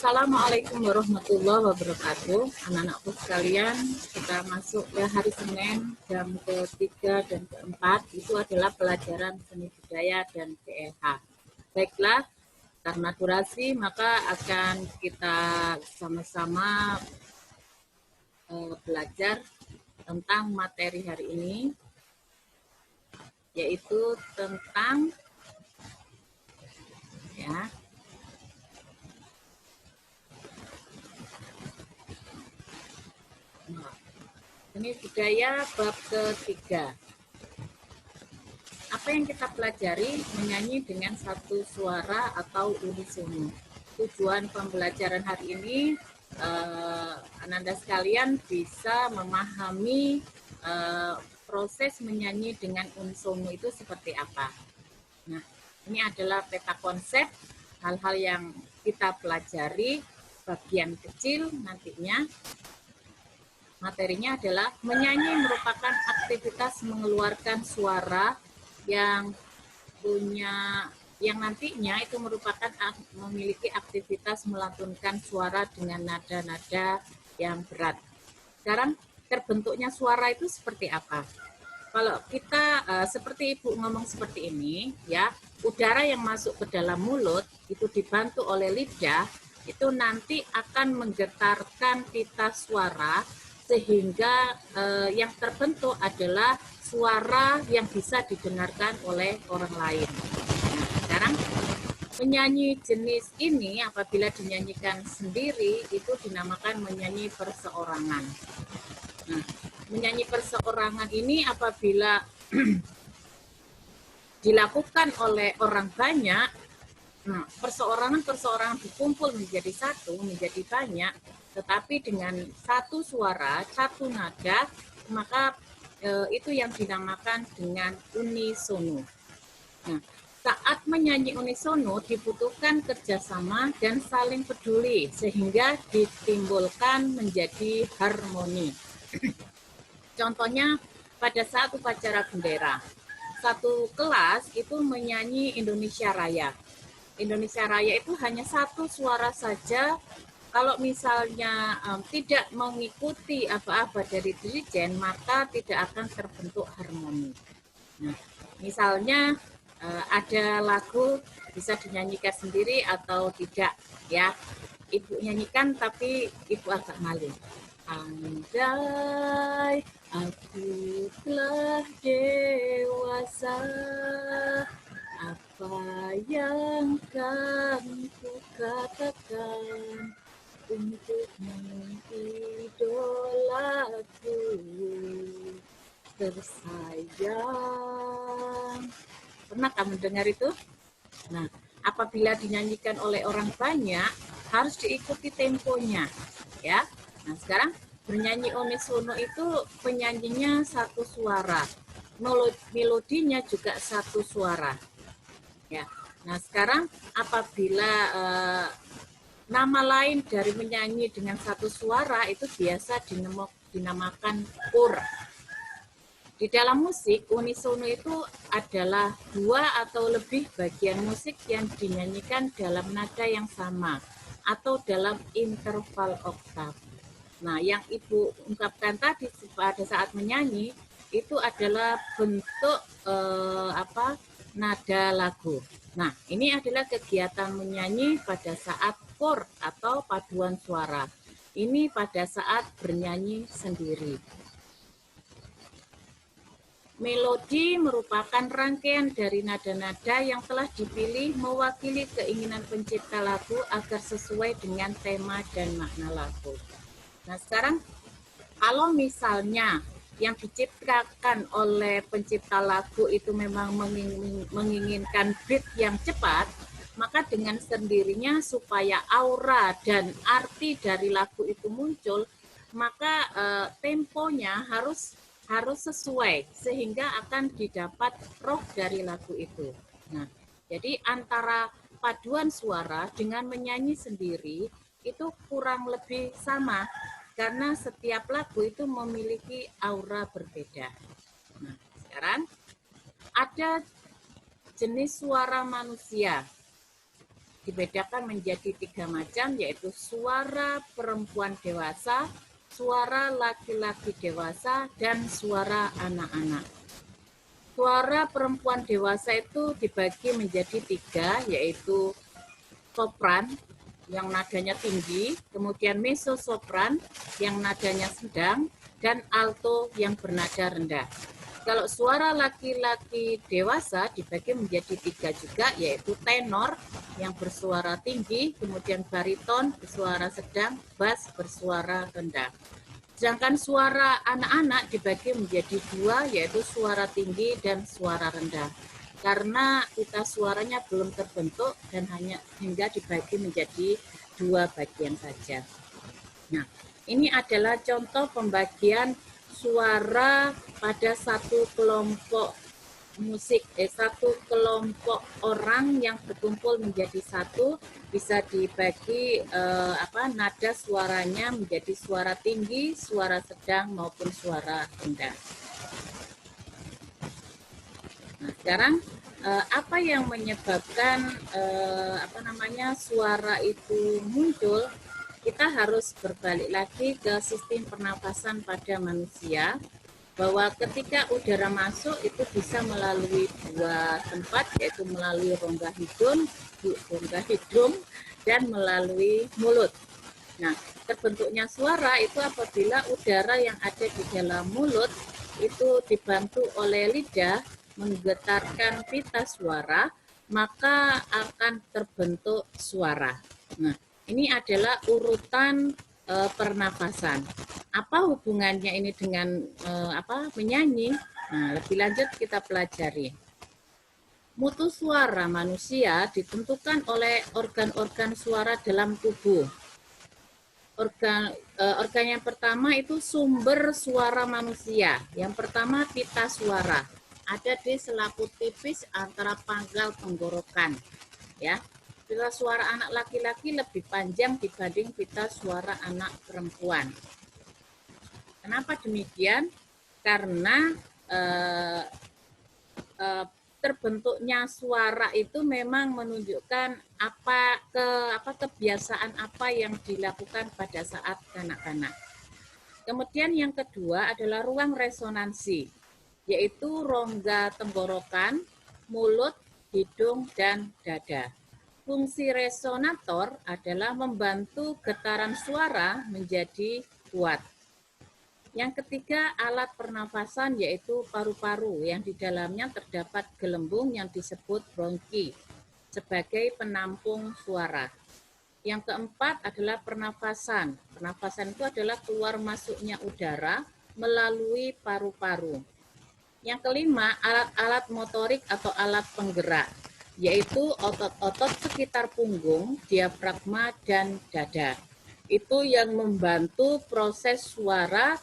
Assalamualaikum warahmatullahi wabarakatuh. Anak-anakku sekalian, kita masuk ke hari Senin jam ketiga dan keempat. Itu adalah pelajaran seni budaya dan PLH. Baiklah, karena durasi maka akan kita sama-sama belajar tentang materi hari ini, yaitu tentang seni budaya bab ketiga. Apa yang kita pelajari? Menyanyi dengan satu suara atau unisono. Tujuan pembelajaran hari ini, Ananda sekalian bisa memahami proses menyanyi dengan unisono itu seperti apa. Nah, ini adalah peta konsep hal-hal yang kita pelajari bagian kecil nantinya. Materinya adalah menyanyi merupakan aktivitas mengeluarkan suara yang nantinya itu merupakan memiliki aktivitas melantunkan suara dengan nada-nada yang berat. Sekarang terbentuknya suara itu seperti apa? Kalau kita seperti Ibu ngomong seperti ini, ya, udara yang masuk ke dalam mulut itu dibantu oleh lidah, itu nanti akan menggetarkan pita suara sehingga yang terbentuk adalah suara yang bisa didengarkan oleh orang lain. Nah, sekarang menyanyi jenis ini apabila dinyanyikan sendiri itu dinamakan menyanyi perseorangan. Nah, menyanyi perseorangan ini apabila dilakukan oleh orang banyak, nah, perseorangan berkumpul menjadi satu, menjadi banyak, tetapi dengan satu suara, satu nada, maka itu yang dinamakan dengan unisono. Nah, saat menyanyi unisono dibutuhkan kerjasama dan saling peduli sehingga ditimbulkan menjadi harmoni. Contohnya pada saat upacara bendera, satu kelas itu menyanyi Indonesia Raya. Indonesia Raya itu hanya satu suara saja. Kalau misalnya tidak mengikuti apa-apa dari dirijen, maka tidak akan terbentuk harmoni. Nah, misalnya ada lagu bisa dinyanyikan sendiri atau tidak, ya. Ibu nyanyikan tapi Ibu agak malu. Andai aku telah dewasa, apa yang kan ku katakan untukmu idolaku tersayang. Pernah kamu dengar itu? Nah, apabila dinyanyikan oleh orang banyak, harus diikuti temponya, ya. Nah, sekarang bernyanyi unisono itu penyanyinya satu suara, melodinya juga satu suara, ya. Nah, sekarang apabila nama lain dari menyanyi dengan satu suara itu biasa dinamakan kur. Di dalam musik, unisono itu adalah dua atau lebih bagian musik yang dinyanyikan dalam nada yang sama atau dalam interval oktav. Nah, yang Ibu ungkapkan tadi pada saat menyanyi itu adalah bentuk nada lagu. Nah, ini adalah kegiatan menyanyi pada saat kor atau paduan suara. Ini pada saat bernyanyi sendiri. Melodi merupakan rangkaian dari nada-nada yang telah dipilih mewakili keinginan pencipta lagu agar sesuai dengan tema dan makna lagu. Nah, sekarang kalau misalnya yang diciptakan oleh pencipta lagu itu memang menginginkan beat yang cepat, maka dengan sendirinya supaya aura dan arti dari lagu itu muncul, maka temponya harus sesuai sehingga akan didapat roh dari lagu itu. Nah, jadi antara paduan suara dengan menyanyi sendiri itu kurang lebih sama karena setiap lagu itu memiliki aura berbeda. Nah, sekarang ada jenis suara manusia. dibedakan menjadi 3 macam, yaitu suara perempuan dewasa, suara laki-laki dewasa, dan suara anak-anak. Suara perempuan dewasa itu dibagi menjadi 3, yaitu sopran yang nadanya tinggi, kemudian mezzo-sopran yang nadanya sedang, dan alto yang bernada rendah. Kalau suara laki-laki dewasa dibagi menjadi 3 juga, yaitu tenor yang bersuara tinggi, kemudian bariton bersuara sedang, bass bersuara rendah. Sedangkan suara anak-anak dibagi menjadi 2, yaitu suara tinggi dan suara rendah. Karena pita suaranya belum terbentuk dan hingga dibagi menjadi 2 bagian saja. Nah, ini adalah contoh pembagian suara pada satu kelompok musik, satu kelompok orang yang berkumpul menjadi satu, bisa dibagi nada suaranya menjadi suara tinggi, suara sedang maupun suara rendah. Nah, sekarang apa yang menyebabkan suara itu muncul? Kita harus berbalik lagi ke sistem pernapasan pada manusia, bahwa ketika udara masuk itu bisa melalui 2 tempat, yaitu melalui rongga hidung dan melalui mulut. Nah, terbentuknya suara itu apabila udara yang ada di dalam mulut itu dibantu oleh lidah menggetarkan pita suara, maka akan terbentuk suara. Nah, ini adalah urutan pernapasan. Apa hubungannya ini dengan menyanyi? Nah, lebih lanjut kita pelajari. Mutu suara manusia ditentukan oleh organ-organ suara dalam tubuh. Organ yang pertama itu sumber suara manusia. Yang pertama pita suara. Ada di selaput tipis antara pangkal tenggorokan. Ya. Pita suara anak laki-laki lebih panjang dibanding pita suara anak perempuan. Kenapa demikian? Karena terbentuknya suara itu memang menunjukkan kebiasaan apa yang dilakukan pada saat kanak-kanak. Kemudian yang kedua adalah ruang resonansi, yaitu rongga tenggorokan, mulut, hidung, dan dada. Fungsi resonator adalah membantu getaran suara menjadi kuat. Yang ketiga, alat pernafasan yaitu paru-paru yang di dalamnya terdapat gelembung yang disebut bronki sebagai penampung suara. Yang keempat adalah pernafasan. Pernafasan itu adalah keluar masuknya udara melalui paru-paru. Yang kelima, alat-alat motorik atau alat penggerak, yaitu otot-otot sekitar punggung, diafragma, dan dada. Itu yang membantu proses suara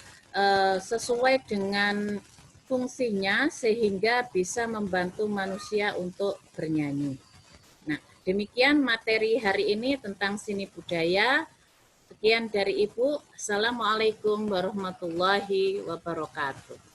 sesuai dengan fungsinya sehingga bisa membantu manusia untuk bernyanyi. Nah, demikian materi hari ini tentang seni budaya. Sekian dari Ibu. Assalamualaikum warahmatullahi wabarakatuh.